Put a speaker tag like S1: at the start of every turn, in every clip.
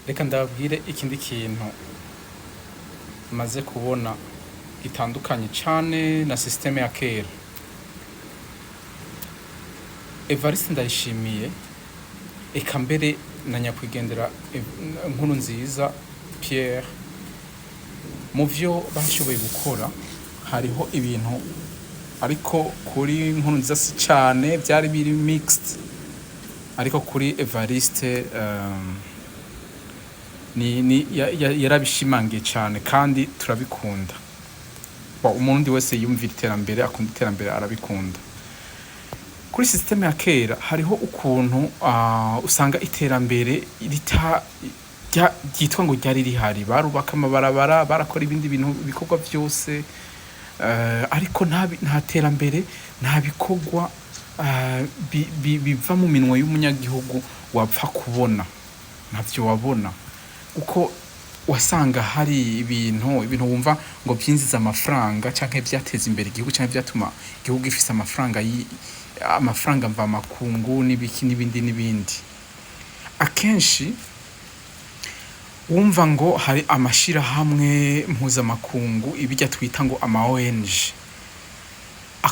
S1: reka ndababwire ikindi kintu maze kubona gitandukanye cyane na systeme ya kera. Evariste Ndayishimiye eka mbere na nyakwigendera Nkurunziza Pierre, mu vyo bashoboye gukora hariho ibintu ariko kuri Nkurunziza si cyane, byari biri mixed, ariko kuri Evariste yarabishimangiye cyane kandi turabikunda. Umurundi wese yumvira iterambere, akunda iterambere, arabikunda. Kuri systeme ya kera hariho ukuntu usanga iterambere ryitwa ngo ryari rihari, barubaka amabarabara, barakora ibindi bintu bikorwa byose, ariko nta terambere, nta bikorwa biva mu minwe y'umunyagihugu wapfa kubona, ntavyo wabona. Uko wasanga hari ibintu wumva ngo byinjiza amafaranga canke byateza imbere igihugu canke byatuma igihugu gifise amafaranga mva makungu n'ibindi. Akenshi wumva ngo hari amashirahamwe mpuzamakungu, ibijya twita ngo ama ONG,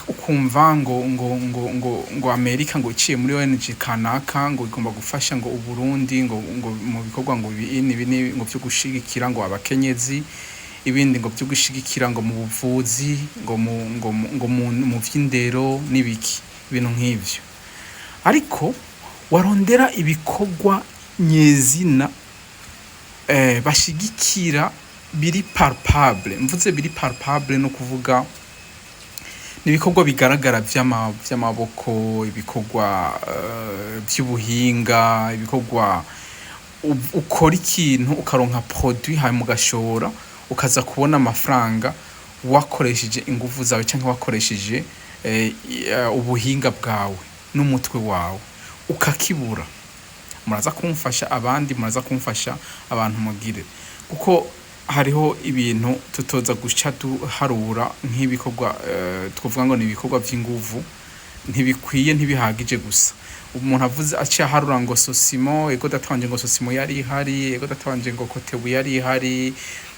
S1: ukumva ngo Amerika ngo iciye muri ONG kanaka ngo igomba gufasha ngo Uburundi ngo mu bikorwa ngo ibi ngo byo gushigikira ngo abakenyezi, ibindi ngo byo gushigikira ngo mu buvuzi, ngo mu vy'indero n'ibiki, ibintu nk'ivyo. Ariko warondera ibikorwa nyezina bashigikira biri palpable. Mvuze biri palpable no kuvuga nibikorwa bigaragara vy'amaboko, ibikorwa by'ubuhinga, ibikorwa ukora ikintu ukaronka produit hanyuma ugashora, ukaza kubona amafaranga wakoresheje ingufu zawe cyangwa wakoresheje ubuhinga bwawe n'umutwe wawe ukakibura. Muraza kumfasha abandi, muraza kumfasha abantu mugire, kuko hariho ibintu tutoza guca duharura nk'ibikorwa twavuga ngo ni ibikorwa by'inguvu, ntibikwiye, ntibihagije gusa. Umuntu avuze aciye harura ngo Sosimo, ego datwanje ngo Sosimo yari ihari, ego datwanje ngo Kotebu yari ihari,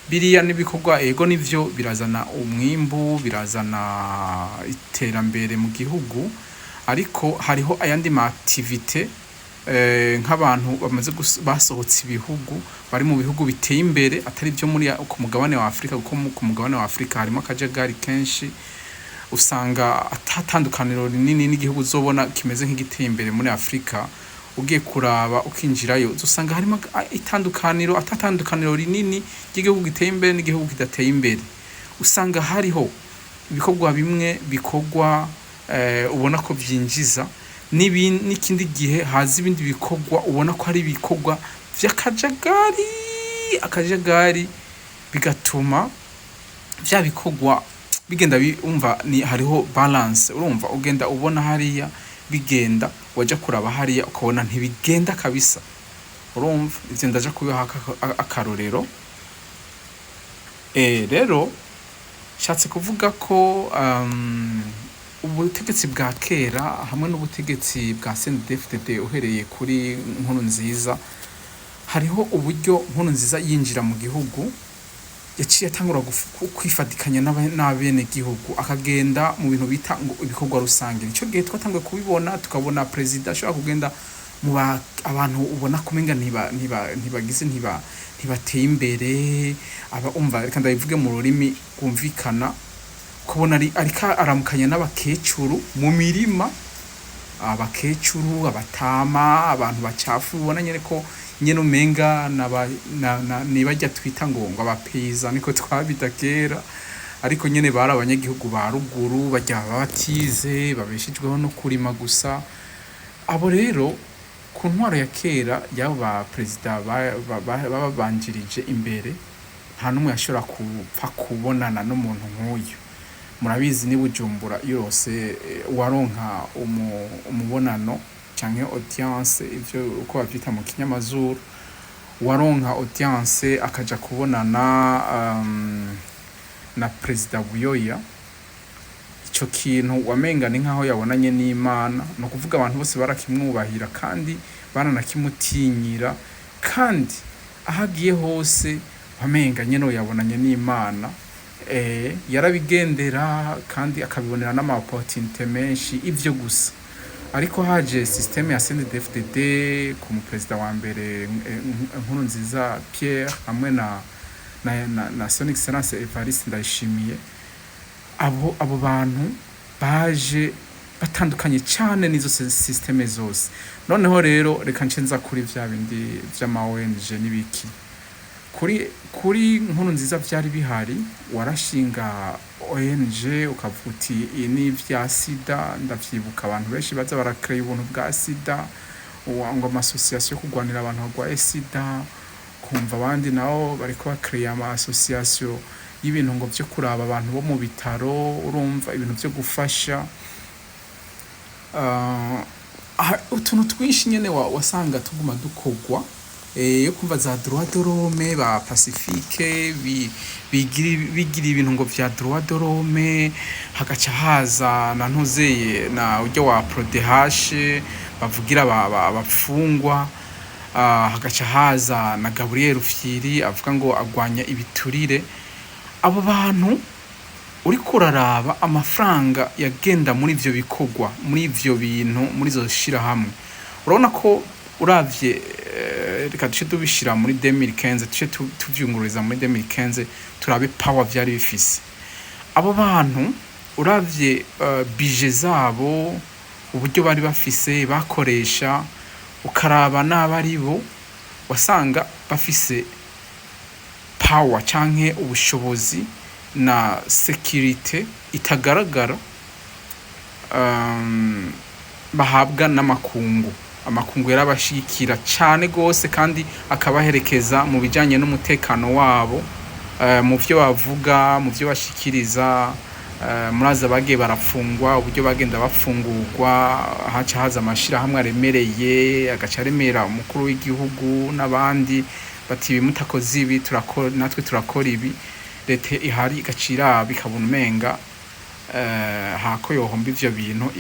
S1: biriya n'ibikorwa ego nivyo birazana umwimbu, birazana iterambere mu gihugu, ariko hariho ayandi ma activite nk'abantu bamaze basohotse ibihugu, bari mu bihugu biteye imbere atari byo muri ku mugabane wa Afrika, kuko ku mugabane wa Afrika harimo akajagari kenshi, usanga atatandukaniro rinini n'igihugu uzobona kimeze nk'igiteye imbere muri Afrika. Ugiye kuraba ukinjirayo usanga harimo atatandukaniro rinini ry'igihugu giteye imbere n'igihugu kidateye imbere. Usanga hariho ibikorwa bimwe bikorwa ubona ko byinjiza, n'ikindi gihe haza ibindi bikorwa ubona ko ari ibikorwa vy'akajagari, bigatuma vya bikorwa bigenda umva ni hariho balance. Urumva ugenda ubona hariya bigenda, waja kuraba hariya ukabona ntibigenda kabisa. Urumva ivyo ndaja kubiha akarorero. Rero shatse kuvuga ko ubutegetsi bwa kera hamwe n'ubutegetsi bwa CNDD-FDD uhereye kuri Nkurunziza, hariho uburyo Nkurunziza yinjira mu gihugu yaciye atangura kwifatikanya n'abene gihugu, akagenda mu bintu bita ngo ibikorwa rusange. Ico gihe twatanguye kubibona, tukabona president ashobora kugenda mu abantu ubona kumenga ntibateye imbere, umva reka ndabivuge mu rurimi kumvikana, kubona ariko aramukanya n'abakecuru mu mirima, abakecuru, abatama, abantu bacafu, ubona nyene ko nyene umenga nibajya twita ngo abapeiza, niko twabita kera, ariko nyene bari abanyagihugu ba ruguru, bajya batize, babeshejweho no kurima gusa. Abo rero ku ntwaro ya kera y'aba president babanjirije imbere, nta numwe yashobora kupfa kubonana n'umuntu nk'uyu. Murabizi ni Bujumbura yose waronka umubonano canke audience, ivyo uko bavyita mu kinyamazuru, waronka audience akaja kubonana na President Buyoya. Ico kintu wamenga ni nkaho yabonanye n'Imana, no kuvuga abantu bose barakimwubahira kandi baranakimutinyira, kandi aho agiye hose wamenga nyene yabonanye n'Imana. Yarabigendera kandi akabibonera n'ama-opportunité menshi ivyo gusa, ariko haje systeme ya CNDD-FDD ku muperezida wa mbere Nkurunziza Pierre hamwe na son excellence Evariste Ndayishimiye, abo bantu baje batandukanye cyane n'izo systeme zose. Noneho rero reka nce nza kuri vya bindi vy'ama ONG n'ibiki. Kuri Nkurunziza vyari bihari, warashinga ONG ukavuga uti ni vya sida, ndavyibuka abantu benshi baza barakreye ubuntu bwa sida, ngo amasosiyasiyo yo kurwanira abantu barwaye sida, kumva abandi nabo bariko bakreye amasosiyasiyo y'ibintu ngo vyo kuraba abantu bo mu bitaro, urumva ibintu vyo gufasha utuntu twinshi nyene wasanga tuguma dukogwa, yo kumva za droit de l'homme ba Pacifique bigira ibintu ngo vya droit de l'homme, hagaca haza na ntuzeye na uryo wa PRODH bavugira abapfungwa, hagaca haza na Gabriel Rufyiri avuga ngo agwanya ibiturire. Abo bantu uri kuraraba amafaranga yagenda muri ivyo bikogwa, muri ivyo bintu, muri zo shira hamwe, urabona ko uravye reka duce tubishira muri 2015, duce tuvyungururiza muri 2015 turabe power vyari bifise. Abo bantu uravye budget zabo, uburyo bari bafise bakoresha, ukaraba n'abari bo, wasanga bafise power canke ubushobozi na security itagaragara bahabwa n'amakungu. Amakungu yarabashikira cyane gose kandi akabaherekeza mu bijanye n'umutekano wabo, mu vyo bavuga, mu vyo bashikiriza. Muraza bagiye barafungwa, uburyo bagenda bafungurwa, haca haza amashira hamwe aremereye, agaca aremera umukuru w'igihugu n'abandi bati bimutakoze ibi natwe turakora ibi, leta ihari igacira bikabona umenga hako yohomba ivyo bintu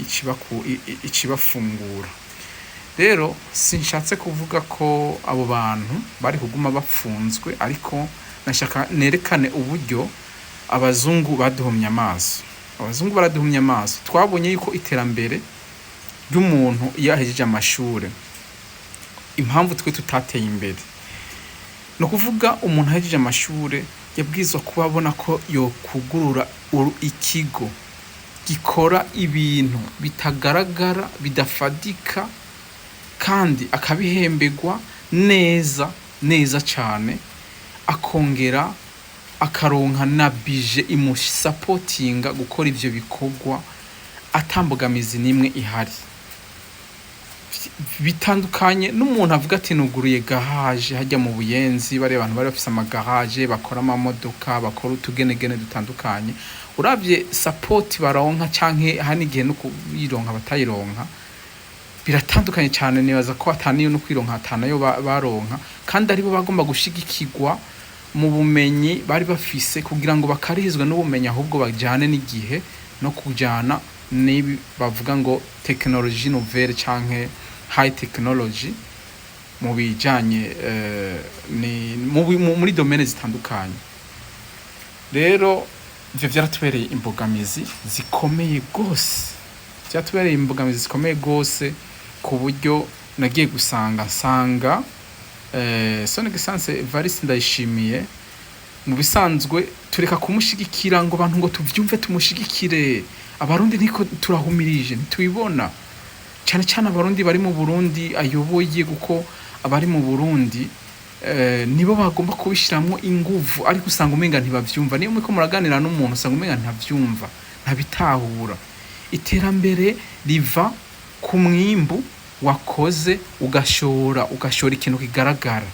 S1: ikibafungura. Rero sinshatse kuvuga ko abo bantu bari kuguma bapfunzwe, ariko nashaka nerekane uburyo abazungu baduhumye amaso. Abazungu baraduhumye amaso. Twabonye yuko iterambere ry'umuntu iyo ahejeje amashure, impamvu twe tutateye imbere, no kuvuga umuntu ahejeje amashure yabwizwa kuba abona ko yo kugurura ikigo gikora ibintu bitagaragara, bidafadika, kandi akabihembegwa neza cyane, akongera akaronka na budget imusupportinga gukora ivyo bikogwa atambogamizi nimwe ihari. Bitandukanye n'umuntu avuga ati nuguruye garage hajya mu Buyenzi, bari abantu bari bafise amagarage bakora amamodoka, bakora utugenegene dutandukanye. Uravye support baronka canke hani gihe no kuyironka batayironka biratandukanye cyane. Nibaza ko ataniyo no kwironka atanayo baronka, kandi aribo bagomba gushigikirwa mu bumenyi bari bafise kugira ngo bakarihizwe n'ubumenyi, ahubwo bajane n'igihe no kujana nibi bavuga ngo technologie nouvelle canke high technology mu bijanye muri domaine zitandukanye. Rero ivyo vyaratubereye imbogamizi zikomeye gose, ku buryo nagiye gusanga son excellence Evariste Ndayishimiye mu bisanzwe tureka kumushigikira ngo abantu ngo tuvyumve tumushigikire. Abarundi niko turahumirije, ntitubibona cyane abarundi bari mu Burundi ayoboye, guko abari mu Burundi nibo bagomba kubishiramwo inguvu, ariko usanga umenga ntibavyumva. Niyo muriko muraganira n'umuntu usanga umenga ntavyumva, ntabitahura. Iterambere riva ku mwimbu wakoze, ugashora ikintu kigaragara.